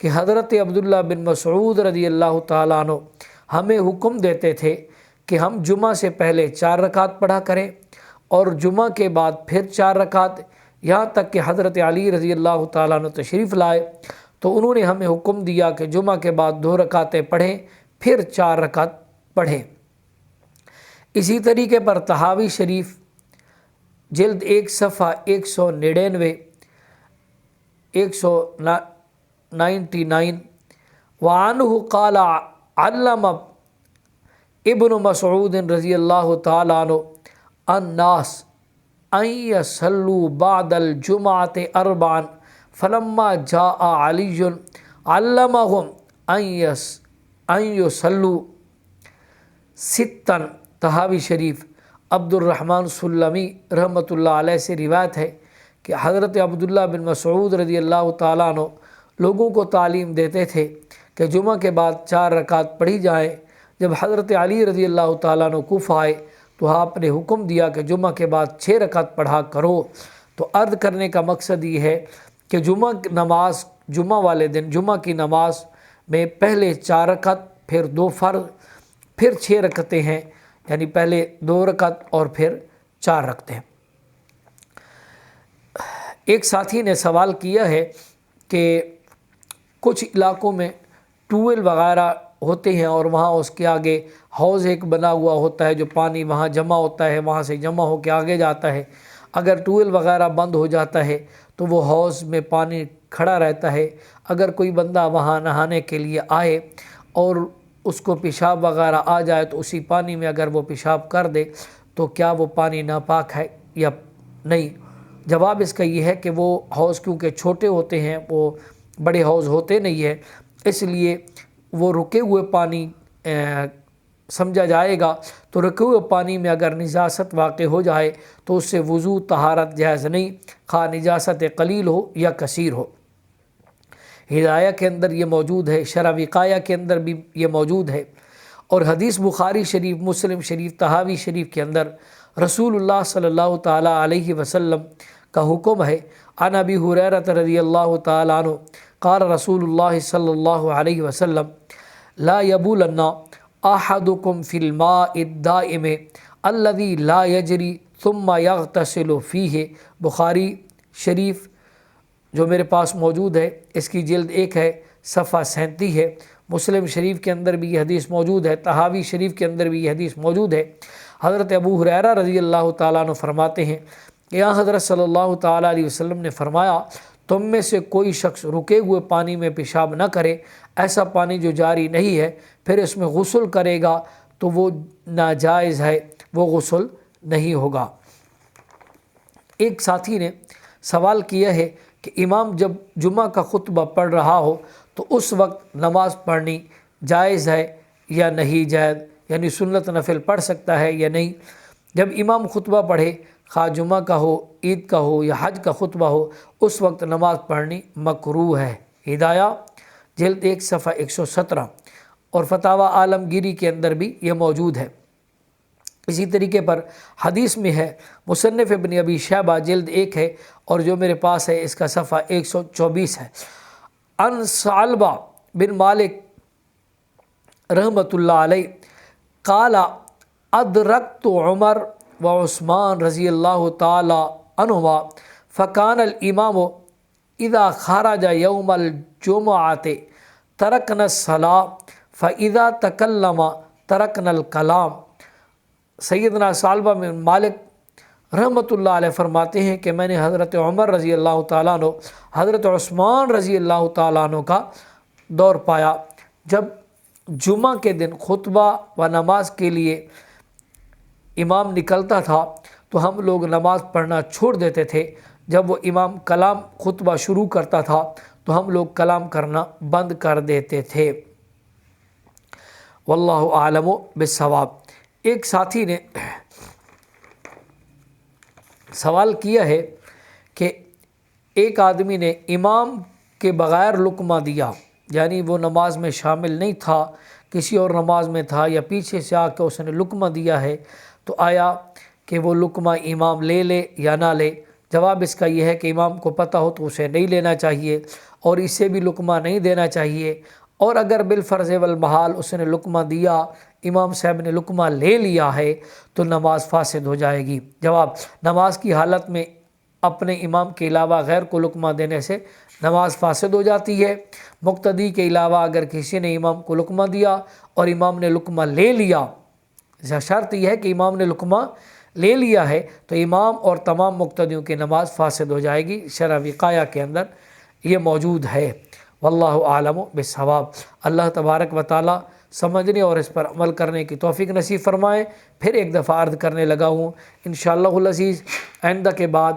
کہ حضرت عبداللہ بن مسعود رضی اللہ تعالیٰ عنہ ہمیں حکم دیتے تھے کہ ہم جمعہ سے پہلے 4 رکعت پڑھا کریں اور جمعہ کے بعد پھر 4 رکعت، یہاں تک کہ حضرت علی رضی اللہ تعالیٰ عنہ تشریف لائے تو انہوں نے ہمیں حکم دیا کہ جمعہ کے بعد 2 رکعتیں پڑھیں پھر 4 رکعت پڑھیں۔ اسی طریقے پر طحاوی شریف جلد 1 صفحہ 199 199 وعنہ قال علم ابن مسعود رضی اللہ تعالیٰ عنہ الناس ان یصلوا بعد الجمعۃ 4 فلما جاء علی علمهم ان یصلوا 6۔ طحاوی شریف عبد الرحمن سلمی رحمۃ اللہ علیہ سے روایت ہے کہ حضرت عبداللہ بن مسعود رضی اللہ تعالیٰ عنہ لوگوں کو تعلیم دیتے تھے کہ جمعہ کے بعد 4 رکعت پڑھی جائیں۔ جب حضرت علی رضی اللہ تعالیٰ عنہ کوفہ آئے تو آپ نے حکم دیا کہ جمعہ کے بعد 6 رکعت پڑھا کرو۔ تو عرض کرنے کا مقصد یہ ہے کہ جمعہ والے دن جمعہ کی نماز میں پہلے 4 رکعت پھر 2 فرض پھر 6 رکعتیں ہیں، یعنی پہلے 2 رکعت اور پھر 4 رکعتیں۔ ایک ساتھی نے سوال کیا ہے کہ کچھ علاقوں میں ٹویل وغیرہ ہوتے ہیں اور وہاں اس کے آگے حوض ایک بنا ہوا ہوتا ہے، جو پانی وہاں جمع ہوتا ہے، وہاں سے جمع ہو کے آگے جاتا ہے۔ اگر ٹویل وغیرہ بند ہو جاتا ہے تو وہ حوض میں پانی کھڑا رہتا ہے۔ اگر کوئی بندہ وہاں نہانے کے لیے آئے اور اس کو پیشاب وغیرہ آ جائے تو اسی پانی میں اگر وہ پیشاب کر دے تو کیا وہ پانی ناپاک ہے یا نہیں؟ جواب اس کا یہ ہے کہ وہ حوض کیونکہ چھوٹے ہوتے ہیں، وہ بڑے حوض ہوتے نہیں ہیں، اس لیے وہ رکے ہوئے پانی سمجھا جائے گا۔ تو رکے ہوئے پانی میں اگر نجاست واقع ہو جائے تو اس سے وضو طہارت جائز نہیں، خواہ نجاست قلیل ہو یا کثیر ہو۔ ہدایہ کے اندر یہ موجود ہے، شرح وقایہ کے اندر بھی یہ موجود ہے، اور حدیث بخاری شریف، مسلم شریف، طحاوی شریف کے اندر رسول اللہ صلی اللہ تعالیٰ علیہ وسلم کا حکم ہے۔ عن ابی ہریرہ رضی اللہ تعالیٰ عنہ قال رسول اللہ صلی اللہ علیہ وسلم لا یبولن احدکم فی الماء الدائم الذی لا یجری ثم یغتسل فیہ۔ بخاری شریف جو میرے پاس موجود ہے اس کی جلد 1 ہے، صفحہ 37 ہے۔ مسلم شریف کے اندر بھی یہ حدیث موجود ہے، طحاوی شریف کے اندر بھی یہ حدیث موجود ہے۔ حضرت ابو ہریرہ رضی اللہ تعالیٰ عنہ فرماتے ہیں کہ یہاں حضرت صلی اللہ تعالیٰ علیہ وسلم نے فرمایا تم میں سے کوئی شخص رکے ہوئے پانی میں پیشاب نہ کرے، ایسا پانی جو جاری نہیں ہے، پھر اس میں غسل کرے گا تو وہ ناجائز ہے، وہ غسل نہیں ہوگا۔ ایک ساتھی نے سوال کیا ہے کہ امام جب جمعہ کا خطبہ پڑھ رہا ہو تو اس وقت نماز پڑھنی جائز ہے یا نہیں جائز، یعنی سنت نفل پڑھ سکتا ہے یا نہیں؟ جب امام خطبہ پڑھے، خواہ جمعہ کا ہو، عید کا ہو یا حج کا خطبہ ہو، اس وقت نماز پڑھنی مکروہ ہے۔ ہدایہ جلد 1 صفحہ 117 اور فتاوی عالمگیری کے اندر بھی یہ موجود ہے۔ اسی طریقے پر حدیث میں ہے، مصنف ابن ابی شیبہ جلد 1 ہے اور جو میرے پاس ہے اس کا صفحہ 124 ہے۔ عن ثعلبہ بن مالک رحمۃ اللہ علیہ قال ادرکت عمر و عثمان رضی اللہ تعالی عنہما فکان الامام اذا خرج یوم الجمعۃ ترکنا الصلاۃ فاذا تکلم ترکنا الکلام۔ سیدنا ثعلبہ بن مالک رحمۃ اللہ علیہ فرماتے ہیں کہ میں نے حضرت عمر رضی اللہ تعالیٰ عنہ، حضرت عثمان رضی اللہ تعالیٰ عنہ کا دور پایا۔ جب جمعہ کے دن خطبہ و نماز کے لیے امام نکلتا تھا تو ہم لوگ نماز پڑھنا چھوڑ دیتے تھے۔ جب وہ امام کلام خطبہ شروع کرتا تھا تو ہم لوگ کلام کرنا بند کر دیتے تھے۔ واللہ اعلم بالصواب۔ ایک ساتھی نے سوال کیا ہے کہ ایک آدمی نے امام کے بغیر لقمہ دیا، یعنی وہ نماز میں شامل نہیں تھا، کسی اور نماز میں تھا یا پیچھے سے آ کے اس نے لقمہ دیا ہے، تو آیا کہ وہ لقمہ امام لے لے یا نہ لے؟ جواب اس کا یہ ہے کہ امام کو پتہ ہو تو اسے نہیں لینا چاہیے، اور اسے بھی لقمہ نہیں دینا چاہیے، اور اگر بالفرض والمحال اس نے لقمہ دیا، امام صاحب نے لقمہ لے لیا ہے تو نماز فاسد ہو جائے گی۔ جواب: نماز کی حالت میں اپنے امام کے علاوہ غیر کو لقمہ دینے سے نماز فاسد ہو جاتی ہے۔ مقتدی کے علاوہ اگر کسی نے امام کو لقمہ دیا اور امام نے لقمہ لے لیا، شرط یہ ہے کہ امام نے لقمہ لے لیا ہے، تو امام اور تمام مقتدیوں کی نماز فاسد ہو جائے گی۔ شرح وقایہ کے اندر یہ موجود ہے۔ واللہ اعلم بالصواب۔ اللہ تبارک و تعالی سمجھنے اور اس پر عمل کرنے کی توفیق نصیب فرمائے۔ پھر ایک دفعہ عرض کرنے لگا ہوں، انشاءاللہ العزیز آئندہ کے بعد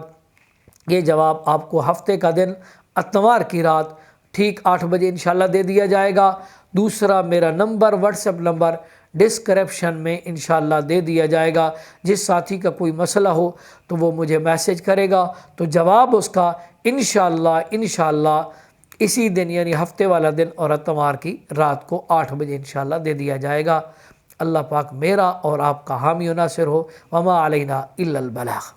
یہ جواب آپ کو ہفتے کا دن اتوار کی رات ٹھیک 8 بجے انشاءاللہ دے دیا جائے گا۔ دوسرا میرا number, what's app number description میں انشاءاللہ دے دیا جائے گا۔ جس ساتھی کا کوئی مسئلہ ہو تو وہ مجھے میسج کرے گا، تو جواب اس کا انشاءاللہ اسی دن یعنی ہفتے والا دن اور اتوار کی رات کو 8 بجے انشاءاللہ دے دیا جائے گا۔ اللہ پاک میرا اور آپ کا حامی و ناصر ہو۔ وما علینا الا البلاغ۔